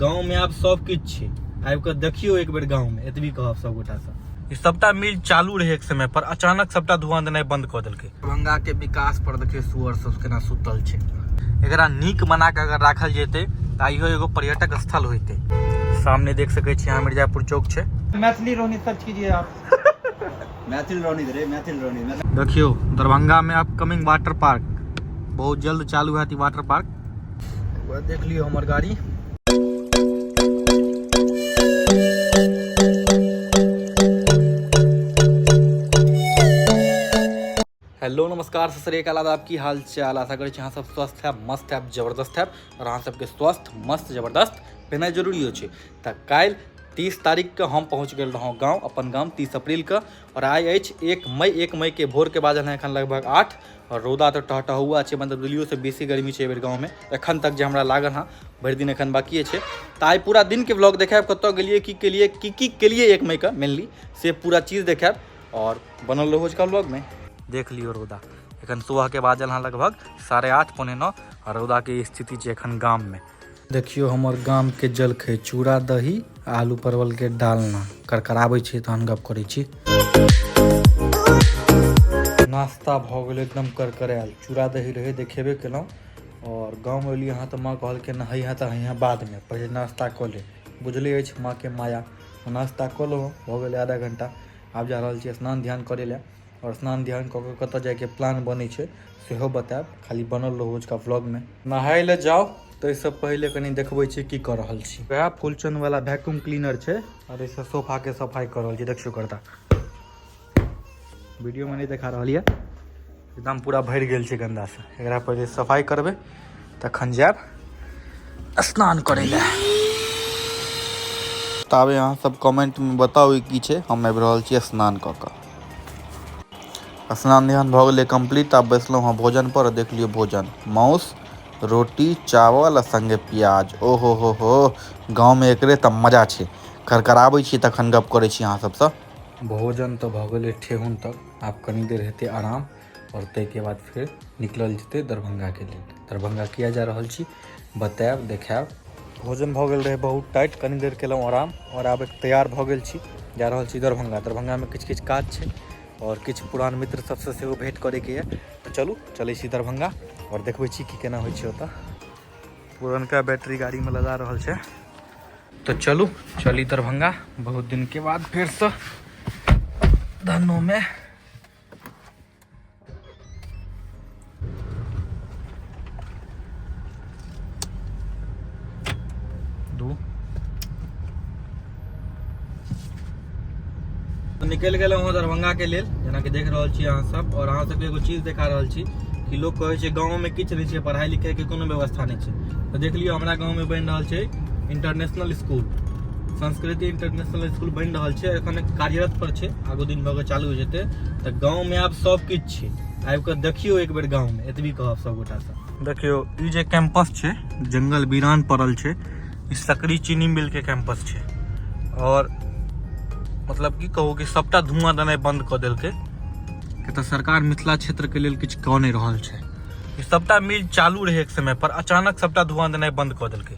गाँव में आप सब किछ आबि के देखियो एक बेर गाँव में, एतबी कहब सब गोटा से। सबटा मिल चालू रहे एक समय पर, अचानक सबटा धुआं देनाइ बंद क देलकै। दरभंगा के विकास पर देखियो सुअर सब केना सुतल छै। एकरा नीक बना के अगर राखल जेतै त इहो एगो पर्यटक स्थल होइते। सामने देख सकै छी यहाँ मिर्जापुर चौक छै। मैथिली रोनी सर्च कीजिए आप। मैथिल रोनी देखियो दरभंगा में अपकमिंग वाटर पार्क बहुत जल्द चालू हैत। वाटर पार्क देख लियो हमर गाड़ी। हेलो नमस्कार सत श्री अकाल, आपकी हाल चाल। आशा करै छी अहाँ सब स्वस्थ है, मस्त है, जबरदस्त है। और अहाँ सबके स्वस्थ मस्त जबरदस्त पहनाइ जरूरी हो छै। तऽ काल्हि 30 तारीख के हम पहुँच गेल रहौं गाँव, अपन गाँव 30 अप्रैल के। और आइ अछि 1 मई के भोर के बाजल है एखन लगभग 8। और रौदा तो टहटहुआ छै, मतलब दिल्लियो से बेसी गर्मी छै एहि बेर गाँव में एखन तक जे हमरा लागल हाँ। भरि दिन एखन बाकी छै। तऽ आइ पूरा दिन के व्लॉग देखायब, कतऽ गेलियै, की केलियै 1 मई के मेनली से पूरा चीज देखायब। और बनल रहो का व्लॉग में। देख लियो रौदा एखन सुबह के बाजल हाँ लगभग 8:30 पौने 9। और रौदा के स्थिति छै एखन गाम में। देखियो हमर गाम के जलखै चूड़ा दही आलू परवल के डालना करकराबै छै तहन गप करै छी। नाश्ता भऽ गेल एकदम करकरायल, चूड़ा दही रहे देखेबे केलहुँ। और गाँव में एलियै हाँ तऽ माँ कहलकै नहै हाँ तऽ यहाँ बाद में, पहले नाश्ता कऽ ले। बुझले अछि माँ के माया। नाश्ता कऽ लेलहुँ, भऽ गेलै आधा घंटा। आब जा रहल छी स्नान ध्यान करे लए। और स्नान ध्यान कऽ के कतऽ जायके प्लान बनै छै सेहो बतायब। खाली बनल रहू रोज का व्लॉग में। नहाय ले जाओ ताहिसँ पहिले कनि देखबै छी की कऽ रहल छी। वएह फुलचन वाला वैक्यूम क्लीनर छै और इसे सोफा के सफाई कर रहल छी। देखियो करता वीडियो में नहीं देखा रहल ये, एकदम पूरा भरि गेल छै गंदा से। एकरा पहिले सफाई करबै तखन जायब स्नान करे लए। ताबे अहाँ सब कमेंट में बताउ ई की छै। हम आबि रहल छी स्नान कऽ कऽ। स्नान ध्यान भऽ गेलै कंप्लीट। आब बैसलहुँ हँ भोजन पर। देख लियो भोजन माउस रोटी चावल आ संगे प्याज। ओहो हो गाँव में एकरे तऽ मजा छै। करकराबै छी तखन गप करै छी अहाँ सबसँ। भोजन तऽ भऽ गेलै ठेहुन तक। आब कनी देर हेतै आराम और ताहिके बाद फेर निकलल जेतै दरभंगा के लेल। दरभंगा किया जा रहल छी बतायब देखायब। भोजन भऽ गेल रहै बहुत टाइट, कनी देर केलहुँ आराम और आब तैयार भऽ गेल छी, जा रहल छी दरभंगा। दरभंगा में किछु काज छै और किछु पुरान मित्र सबसँ सेहो भेंट करैके यऽ। तऽ चलू चलै छी दरभंगा और देखबै छी की केना होइ छै ओतऽ। पुरनका बैटरी गाड़ी में लगा रहल छै। तो चलू चली दरभंगा बहुत दिन के बाद फिर से धनो में। तो निकल गए हूँ दरभंगा के लेल, जेना कि देख रहल छी अहाँ सब। और अहाँ सबके एगो चीज देखा रहल छी कि लोग कहै छै गाँव में किछु नहीं छै, पढ़ाई लिखाई के कोनो व्यवस्था नहीं छै। तो देख लियो हमरा गाँव में बनि रहल छै इंटरनेशनल स्कूल, संस्कृति इंटरनेशनल स्कूल बनि रहल छै। एखन कार्यरत पर छै, आगो दिन भऽ के चालू हो जेतै। तऽ गाँव में आब सब किछु छै, आबि के देखियो एक बेर गाँव में, एतबी कहब सब गोटा से। देखियो ई जे कैंपस छै जंगल वीरान पड़ल छै, ई सकरी चीनी मिल के कैंपस छै। और मतलब की कहू कि सबटा धुआं देनाइ बंद कऽ देलकै कि तऽ सरकार मिथिला क्षेत्र के लेल किछु कऽ नहीं रहल छै। ई सबटा मिल चालू रहे एक समय पर, अचानक सबटा धुआं देनाइ बंद कऽ देलकै।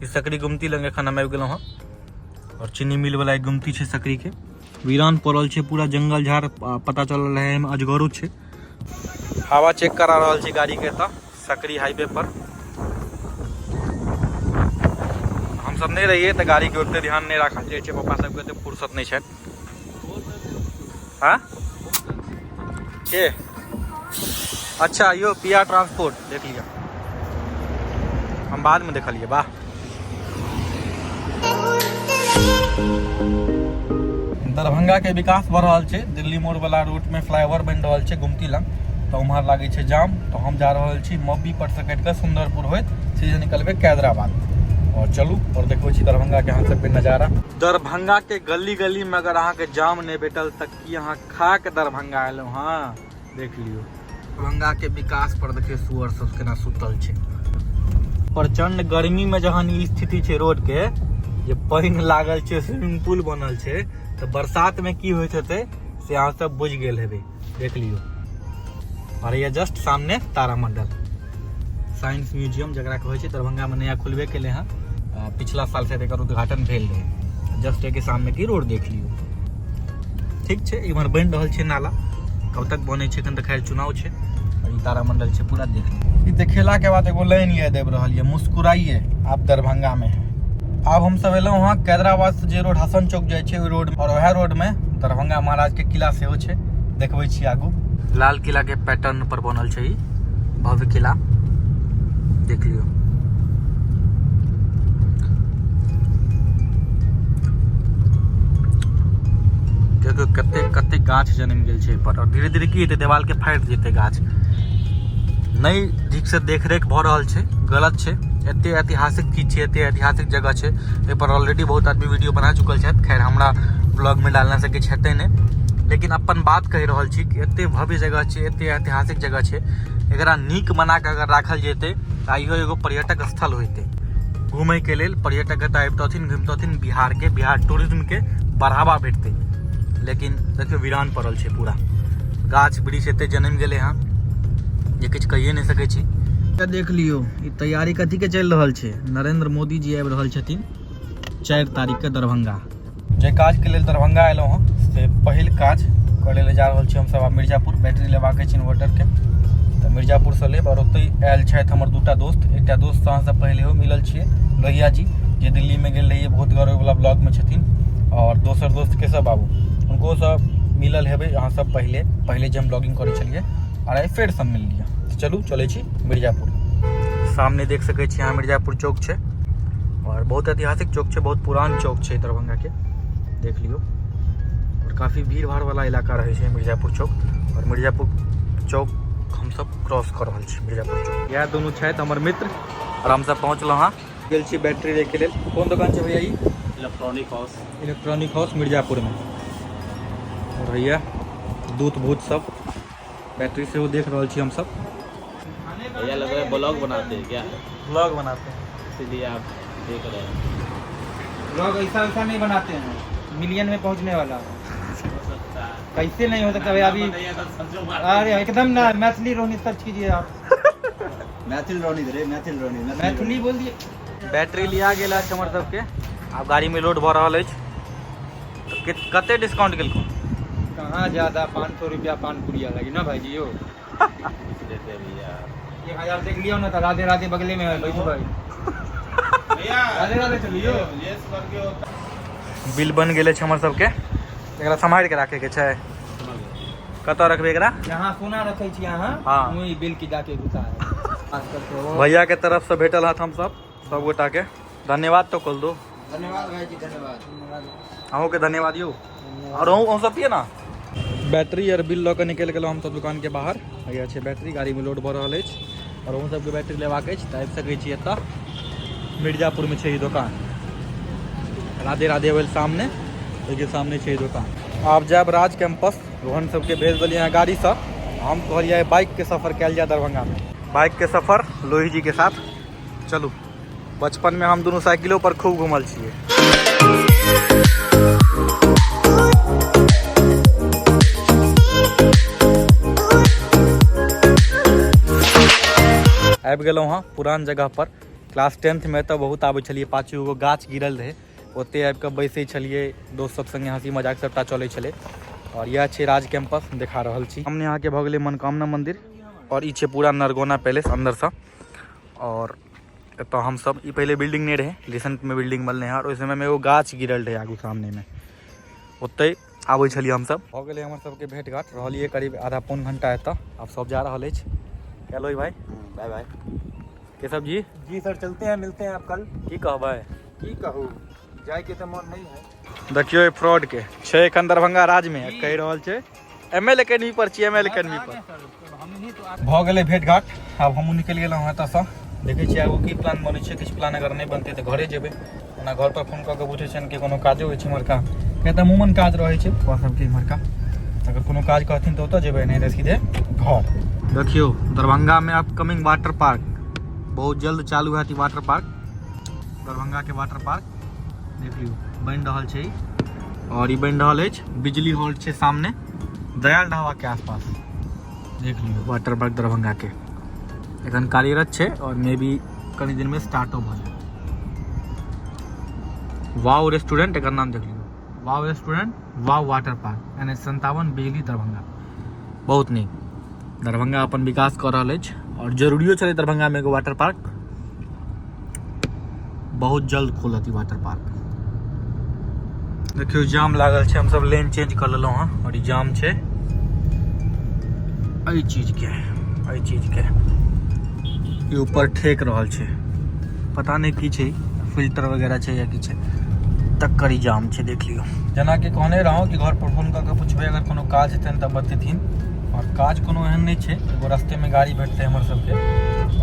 ई सकरी गुमती लग एखन हम आबि गेलहुँ हँ और चीनी मिल वाला एक गुमती छै सकरी के। वीरान पड़ल छै पूरा जंगल झाड़, पता चलल है एहिमे अजगरो छै। हवा चेक करा रहल छी गाड़ी के एतऽ सकरी हाईवे पर। हम सब नहीं रहिए तो गाड़ी के ओते ध्यान नहीं रखल जाए छै, पापा सबके ओते फुर्सत नहीं छै। हाँ के अच्छा यो पिया ट्रांसपोर्ट देख लिया, हम बाद में देखलिए। वाह दरभंगा के विकास बढ़ रहल छै। दिल्ली मोड़ वाला रूट में फ्लाईओवर बन रहल छै गुमती लग, तो उम्हर लागे छै जाम। तो हम जा रहल छी मब्बी पर से कटि के सुंदरपुर होइत सीधे निकलबे कैदराबाद। और चलू और देखो छी दरभंगा के अहाँ सबके नजारा। दरभंगा के गली गली में अगर अहाँ के जाम नहीं भेटल तक कि अहाँ खा के दरभंगा एलहुँ। हाँ देख लियो दरभंगा के विकास पर देखियो सुअर सब केना सुतल छै। प्रचंड गर्मी में जहन ई स्थिति छै रोड के, जे पानि लागल छै, स्विमिंग पूल बनल छै, तो बरसात में की होइत हेतै से अहाँ सब बुझ गेल हेबै। देख लियो। और ये जस्ट सामने तारामंडल साइंस म्यूजियम जकरा कहै छै, दरभंगा में नया खुलबे केले हैं। पिछला साल से एकर उद्घाटन भेल रहे। जस्ट के सामने की रोड देख लियो। ठीक छै, इमहर बन रहल छै नाला, कब तक बने छै एखन तऽ खैर चुनाव छै। और ई तारामंडल छै पूरा देख लियो। ई देखेला के बाद एगो लाइन याद आबि रहल ये, मुस्कुराइए आप दरभंगा में। आब हम सब एलहुँ हँ कैदराबाद से जे रोड हसन चौक जाइ छै ओहि रोड, और वएह रोड में दरभंगा महाराज के किला सेहो छै, देखबै छी आगू। लाल किला के पैटर्न पर बनल छै ई भव्य किला, देख लियो। देखो कते कते गाछ जन्म गेल छै पर, और धीरे धीरे की हेतै देवाल के फाटि जेतै गाछ। नहीं ठीक से देख रेख भऽ रहल छै, गलत छै। एते ऐतिहासिक चीज छै, एते ऐतिहासिक जगह छै, एहि पर ऑलरेडी बहुत आदमी वीडियो बना चुकल छथि। खैर हमरा ब्लॉग में डालना से किछु हेतै नहि, लेकिन अपन बात कहि रहल छी कि एते भव्य जगह छै, एते ऐतिहासिक जगह छै, एकरा नीक बना के अगर राखल जेतै तऽ इहो एगो पर्यटक स्थल होइतै। घूमय के लेल पर्यटक एतऽ अबितथिन, घुमतथिन, बिहार टूरिज्म के बढ़ावा भेटतै। लेकिन देखियो वीरान पड़ल छै पूरा, गाछ वृक्ष एते जन्म गेलै हँ जे किछु कहिए नहि सकै छी। देख लियो ई तैयारी कथी के चलि रहल छै। नरेंद्र मोदी जी आबि रहल छथिन 4 तारीख के दरभंगा। जे काज के लेल दरभंगा एलहुँ हँ से पहिल काज करे ले जा रहल छी हम सब। मिर्जापुर बैटरी लेबाक छै इन्वर्टर के, तऽ मिर्जापुर से लेब। और ओतै आयल छथि हमर दूटा दोस्त। एकटा दोस्त अहाँ सब पहले हो मिलल छियै, लोहिया जी, जे दिल्ली में गेल रहिए, बहुत गर्व वाला ब्लॉग में छथिन। और दोसर दोस्त केशव बाबू, उनको सब मिलल हेबै अहाँ सब पहले जे हम ब्लॉगिंग करै छलिए, और आइ फेर सब मिल लिया। चलू चलै छी मिर्जापुर। सामने देख सकै छी यहाँ मिर्जापुर चौक छै, और बहुत ऐतिहासिक चौक छै, बहुत पुरान चौक छै दरभंगा के, देख लियो। और काफ़ी भीड़ भाड़ वाला इलाका रहे छै मिर्जापुर चौक, और मिर्जापुर चौक हम सब क्रॉस कर रहल छी। मिर्जापुर चौक यह दुनू छथि हमर मित्र, और हम सब पहुँचलहुँ हाँ, गेल छी बैटरी ले के लेल। कोन दुकान छै भैया? ई इलेक्ट्रॉनिक हाउस मिर्जापुर में। और भैया दूत भूत सब बैटरी से वो देख रहा छी हम सब। भैया लग रहा है ब्लॉग बनाते हैं क्या? ब्लॉग बनाते हैं, इसीलिए आप देख रहे हैं। लोग ऐसा वैसा नहीं बनाते हैं, मिलियन में पहुंचने वाला। हो सकता है, कैसे नहीं हो सकता भाई अभी? अरे एकदम ना, मैथिली रोनी सर्च कीजिए आप। मैथिल रोनी मैथिली बोल दिए। बैटरी लिया गेल अछि हमर सबके, आब गाड़ी में लोड भऽ रहल अछि। तो कते डिस्काउंट केलको? कहाँ ज्यादा, 500 रुपया पान पुड़िया लगी ना भाई जी। देते भैया 1000 देख लियो ना, तो राधे राधे बगले में है बैठो भाई। राधे राधे चलियो। बिल बन गेल छै हमर सबके, एकरा संभाल के राखे के छै। कतऽ रखबे एकरा? यहाँ सोना रखे छी यहाँ, हाँ। वही बिल की जाके घुसा है। आजकल तो भैया के तरफ से भेटल हाथ हम सब गोटा के धन्यवाद तो कल दो। धन्यवाद भाई जी, धन्यवाद। अहूँ के धन्यवाद यौ। और अहूँ सब पिए ना। बैटरी और बिल लऽ के निकलि गेलहुँ हम सब दुकान के बाहर। भैया छै बैटरी, गाड़ी में लोड भऽ रहल अछि, और अहूँ सबके बैटरी लेबाक अछि तऽ आबि सकै छी एतऽ। मिर्जापुर में छै ई दुकान, राधे राधे वेल सामने, ओहिके सामने छै ई दुकान। आब जायब राज कैंपस, रोहन सबके भेज देलियै यहाँ गाड़ी से। हम कहलिए बाइक के सफर कयल जाए दरभंगा में। बाइक के सफर लोही जी के साथ। चलू, बचपन में हम दोनों साइकिलों पर खूब घूमल छियै। आबि गेलहुँ हाँ पुरान जगह पर। क्लास 10th में तऽ बहुत आबै छलियै, पाछू एगो गाछ गिरल रहे, ओते आबि कऽ बैसै छलियै, दोस्त सब संगे हंसी मजाक सबटा चलै छलै। और यह छै राज कैंपस, देखा रहल छी हमने। यहाँ के भऽ गेलै मनोकामना मंदिर, और ई छै पूरा नरगोना पैलेस अंदर से। और एतऽ हम सब, ई पहले बिल्डिंग नहीं रहे, रिसेंट में बिल्डिंग बनले हैं, और ओहि समय में एगो गाछ गिरल रहे आगू सामने में, ओते आबै छलियै हम सब। भऽ गेलै हमर सबके भेंट घाट, रहलियै करीब आधा पौन घंटा एतऽ। आब सब जा रहल अछि। हेलो भाई, बाय बाय। केशव जी। जी सर, चलते हैं, मिलते हैं आप कल। की कहबै? की कहूँ, जाए के तो मन नहीं है। देखियो फ्रॉड के छै एखन दरभंगा राज में, कहि रहल छै ML एकेडमी पर छी, ML एकेडमी पर। भऽ गेलै भेंट घाट, आब हमहूँ निकलि गेलहुँ एतऽ सँ। देखै छियै आगू की प्लान बनै छै, किछु प्लान अगर नहि बनतै तऽ घरे जेबै। ओना घर पर फोन कऽ के पूछै छनि कि कोनो काजो होइ छै इम्हरका, किया तऽ अमूमन काज रहै छै पप्पा सबके इम्हरका। अगर कोनो काज कहथिन तऽ ओतऽ जेबै, नहीं तऽ सीधे घर। देखियो दरभंगा में अपकमिंग वाटर पार्क बहुत जल्द चालू हैत। ई वाटर पार्क, दरभंगा के वाटर पार्क देख लियो बनि रहल छै। और ई बनि रहल अछि, बिजली हॉल छै सामने दयाल ढाबा के आसपास, देख लियो वाटर पार्क दरभंगा के एखन कार्यरत छै, और मे बी कनि दिन में स्टार्टो भऽ जाए। वाव रेस्टोरेंट एक नाम देख लियो, वाव रेस्टोरेंट वाव वाटर पार्क NH57 बिजली दरभंगा। बहुत नीक, दरभंगा अपन विकास कर रहल अछि और जरूरियो छलै दरभंगा में एगो वाटर पार्क, बहुत जल्द खुलत ई वाटर पार्क। देखियो जाम लागल छै, हम सब लेन चेंज कर लेलहुँ हँ और ई जाम छै एहि चीज के ई ऊपर ठेक रहल छै, पता नहीं की छै, फिल्टर वगैरह छै या की छै, तक्कर ई जाम छै देख लियो। जेना कि कहने रहूँ कि घर पर फोन करके पूछबे अगर कोनो काज हेतै तऽ बतेथिन, और काज कोनो एहन नहीं छै, एगो रस्ते में गाड़ी भेटतै हमर सबके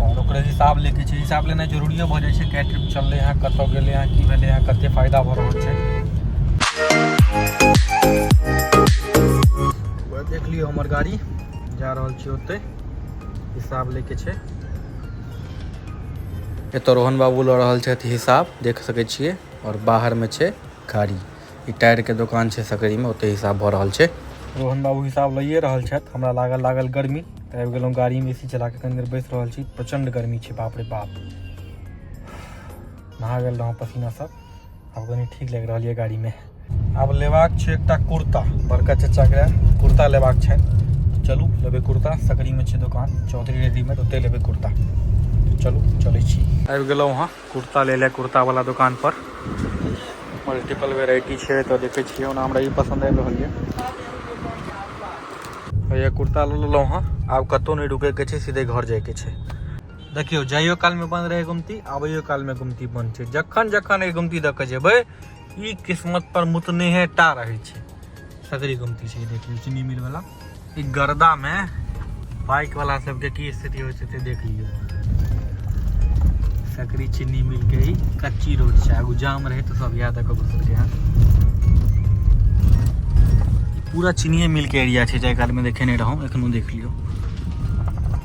और ओकरे हिसाब लेके छै, हिसाब लेनाइ जरूरियो भऽ जाइ छै, कै ट्रिप चललै हैं, कतऽ गेलै हैं, की भेलै हैं, कते फायदा भऽ रहल छै। देख लियो हमर गाड़ी जा रहल छी ओते, हिसाब लेके छै। एतऽ रोहन बाबू लऽ रहल छथि हिसाब, देख सकै छियै, और बाहर में छै गाड़ी, ई टायर के दुकान छै सकरी में, ओते हिसाब भऽ रहल छै। रोहन बाबू हिसाब लइए रहल छथि, हमरा लागल गर्मी तऽ आबि गेलहुँ गाड़ी में, एसी चला के कनी देर बैस रहल छी, प्रचंड गर्मी छै, बाप रे बाप। नहा गेल रहूँ पसीना सब, आब कनी ठीक लागि रहल है गाड़ी में। आब लेबाक छै एकटा कुर्ता, बड़का चचा के कुर्ता लेबाक छै, चलू लेबै कुर्ता, सकरी में छै दुकान चौधरी रेडीमेड, ओते लेबै कुर्ता, चलू चलै छी। आबि गेलहुँ हँ कुर्ता ले कुर्ता वाला दुकान पर, मल्टीपल वेराइटी छै, तो देखे छियै ओना हमरा ई पसंद आबि रहल ये कुर्ता ले लेलहुँ हँ। आब कतौ नहीं रुके के छै, सीधे घर जाए के छै। देखियो जाइयो काल में बंद रहे गुमती, आबैयो काल में गुमती बंद छै, जखन एक गुमती दऽ के जेबै ई किस्मत पर मुतनेहे टा रहे छै। सकरी गुमती छै, देखियो चीनी मिल वाला, ई गर्दा में बाइक वाला सबके की स्थिति होइ छै से देख लियो। सकरी चीनी मिल के ही कच्ची रोड छै, आगू जाम रहे तो सब याद आके घुसल के, पूरा चीनी मिल के एरिया छै, जाय काल में देखे नहीं रहूँ, एखनो देख लियो।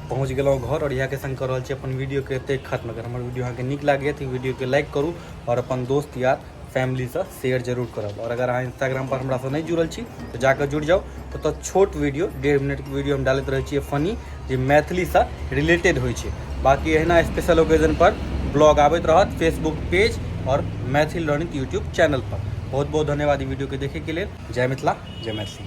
पहुँच गेलहुँ घर और यहाँ के संग कर रहल छी अपन वीडियो के एते खत्म। अगर हमर वीडियो अहाँके नीक लागैए तऽ वीडियो के लाइक करू और अपन दोस्त यार फैमिली से शेयर जरूर करब। और अगर अहाँ इंस्टाग्राम पर हमरा से नहीं जुड़ल छी तो जाकर जुड़ जाओ, तो छोट वीडियो 1.5 मिनट के वीडियो हम डालैत रहै छियै फनी, जे मैथिली से रिलेटेड होइ छै। बाकी एहना स्पेशल ओकेजन पर ब्लॉग आबैत रहत फेसबुक पेज और मैथिल लर्निंग यूट्यूब चैनल पर। बहुत बहुत धन्यवाद ई वीडियो के देखे के लिए। जय मिथिला, जय मैथिली।